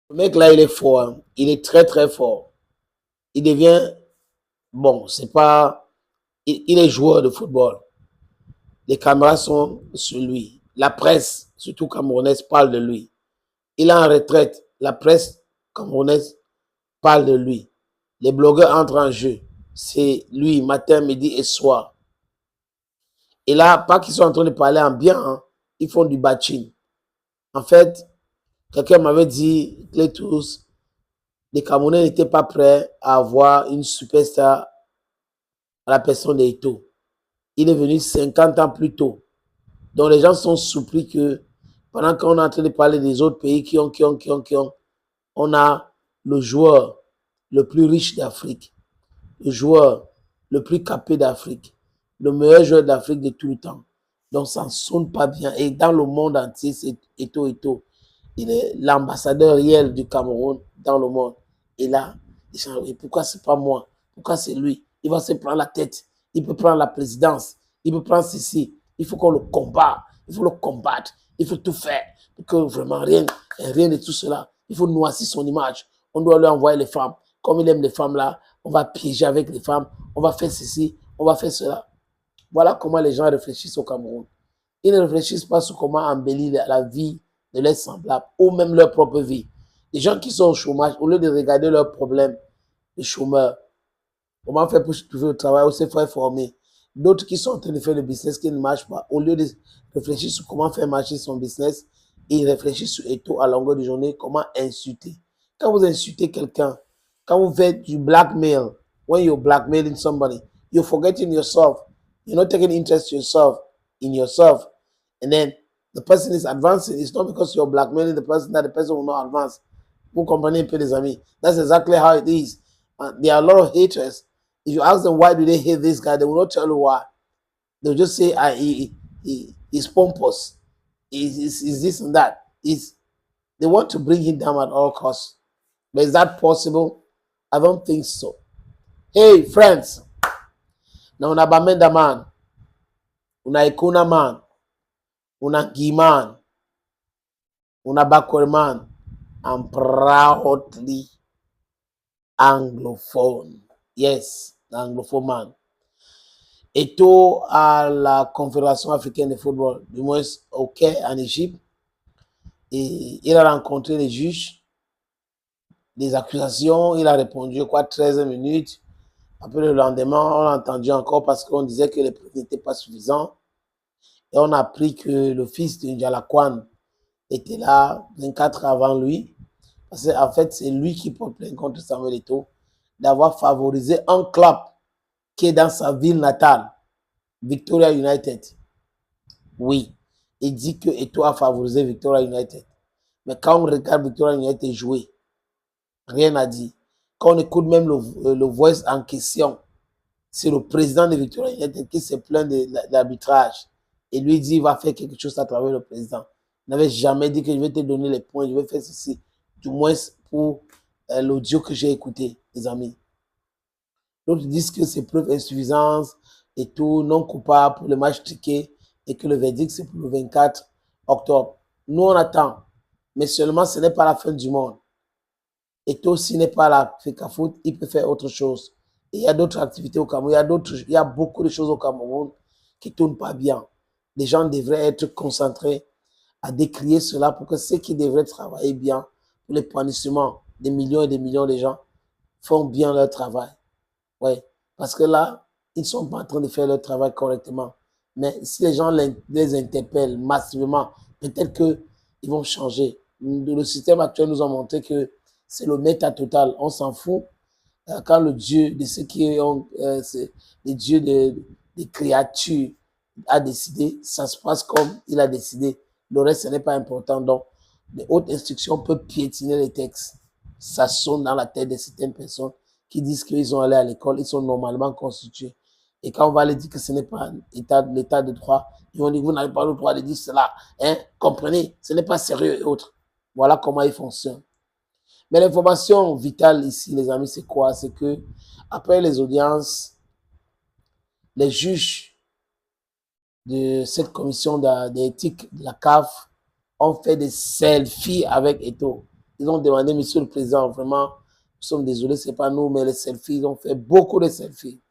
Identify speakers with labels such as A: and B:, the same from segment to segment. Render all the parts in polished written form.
A: Le mec là, il est fort, hein. Il est très très fort. Il devient, bon, c'est pas, il est joueur de football. Les caméras sont sur lui. La presse, surtout camerounaise, parle de lui. Il est en retraite. La presse camerounaise parle de lui. Les blogueurs entrent en jeu. C'est lui, matin, midi et soir. Et là, pas qu'ils sont en train de parler en bien, hein, ils font du batching. En fait, quelqu'un m'avait dit, Clétus, les Camerounais n'étaient pas prêts à avoir une superstar à la personne d'Eto. Il est venu 50 ans plus tôt. Donc les gens sont surpris que pendant qu'on est en train de parler des autres pays on a le joueur le plus riche d'Afrique, le joueur le plus capé d'Afrique, le meilleur joueur d'Afrique de tout le temps. Donc ça ne sonne pas bien. Et dans le monde entier, c'est Eto. Il est l'ambassadeur réel du Cameroun dans le monde. Et là, les gens, pourquoi c'est pas moi? Pourquoi c'est lui? Il va se prendre la tête. Il peut prendre la présidence. Il peut prendre ceci. Il faut qu'on le combat. Il faut le combattre. Il faut tout faire. Pour que vraiment rien de tout cela. Il faut noircir son image. On doit lui envoyer les femmes. Comme il aime les femmes là, on va piéger avec les femmes. On va faire ceci. On va faire cela. Voilà comment les gens réfléchissent au Cameroun. Ils ne réfléchissent pas sur comment embellir la vie de leurs semblables ou même leur propre vie. Les gens qui sont au chômage, au lieu de regarder leurs problèmes de chômeurs, comment faire pour trouver le travail ou se faire former. D'autres qui sont en train de faire le business qui ne marche pas, au lieu de réfléchir sur comment faire marcher son business, ils réfléchissent sur Eto à longueur de journée, comment insulter. Quand vous insultez quelqu'un, quand vous faites du blackmail, when you're blackmailing somebody, you're forgetting yourself. You're not taking interest in yourself. And then the person is advancing. It's not because you're blackmailing the person that the person will not advance. Vous comprenez un peu, les amis? That's exactly how it is. There are a lot of haters. If you ask them why do they hate this guy, they will not tell you why. They'll just say he's pompous. He's this and that. They want to bring him down at all costs. But is that possible? I don't think so. Hey, friends. Now, una Bamenda man, una Ikuna man, una Giman, una backward man. I'm proudly anglophone. Yes, anglophone man. Eto à la Confédération africaine de football, du moins au Caire en Égypte, et il a rencontré les juges, des accusations, il a répondu, quoi, 13 minutes. Après le lendemain, on l'a entendu encore parce qu'on disait que les preuves n'étaient pas suffisantes. Et on a appris que le fils de Ndialakwan était là 24 heures avant lui. Parce qu'en fait, c'est lui qui porte plainte contre Samuel Eto'o d'avoir favorisé un club qui est dans sa ville natale, Victoria United. Oui, il dit que Eto'o a favorisé Victoria United. Mais quand on regarde Victoria United jouer, rien à dire. Quand on écoute même le voice en question, c'est le président de Victoria United qui se plaint de l'arbitrage. Et lui dit qu'il va faire quelque chose à travers le président. Il n'avait jamais dit que je vais te donner les points, je vais faire ceci. Du moins pour l'audio que j'ai écouté, les amis. D'autres disent que c'est preuve insuffisante et tout, non coupable pour le match ticket et que le verdict c'est pour le 24 octobre. Nous on attend, mais seulement ce n'est pas la fin du monde. Et tout, s'il n'est pas là, FECAFOOT, il peut faire autre chose. Et il y a d'autres activités au Cameroun, il y a beaucoup de choses au Cameroun qui ne tournent pas bien. Les gens devraient être concentrés à décrier cela pour que ceux qui devraient travailler bien pour l'épanouissement des millions et des millions de gens font bien leur travail. Oui, parce que là, ils ne sont pas en train de faire leur travail correctement. Mais si les gens les interpellent massivement, peut-être qu'ils vont changer. Le système actuel nous a montré que c'est le méta total. On s'en fout. Quand le Dieu de ceux qui ont, le Dieu des créatures a décidé, ça se passe comme il a décidé. Le reste, ce n'est pas important. Donc, les hautes instructions peuvent piétiner les textes. Ça sonne dans la tête de certaines personnes qui disent qu'ils ont allé à l'école, ils sont normalement constitués. Et quand on va leur dire que ce n'est pas l'état de droit, ils vont dire vous n'avez pas le droit de dire cela. Hein? Comprenez, ce n'est pas sérieux et autres. Voilà comment ils fonctionnent. Mais l'information vitale ici, les amis, c'est quoi? C'est que après les audiences, les juges de cette commission d'éthique de la CAF ont fait des selfies avec Eto'o. Ils ont demandé, Monsieur le Président, vraiment, nous sommes désolés, ce n'est pas nous, mais les selfies, ils ont fait beaucoup de selfies.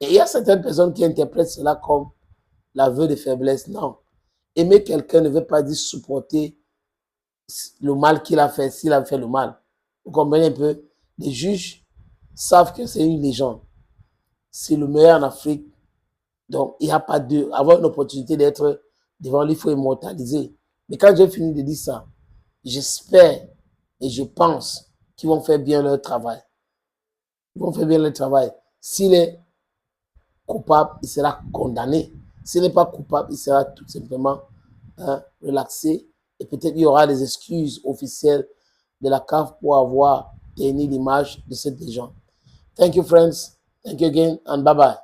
A: Et il y a certaines personnes qui interprètent cela comme l'aveu de faiblesse. Non. Aimer quelqu'un ne veut pas dire supporter le mal qu'il a fait, s'il a fait le mal. Vous comprenez un peu? Les juges savent que c'est une légende. C'est le meilleur en Afrique. Donc, il n'y a pas de... Avoir une opportunité d'être devant lui, il faut immortaliser. Mais quand j'ai fini de dire ça, j'espère et je pense qu'ils vont faire bien leur travail. Ils vont faire bien leur travail. S'il est coupable, il sera condamné. S'il n'est pas coupable, il sera tout simplement relaxé. Et peut-être il y aura des excuses officielles de la CAF pour avoir terni l'image de cette légende. Thank you, friends. Thank you again, and bye-bye.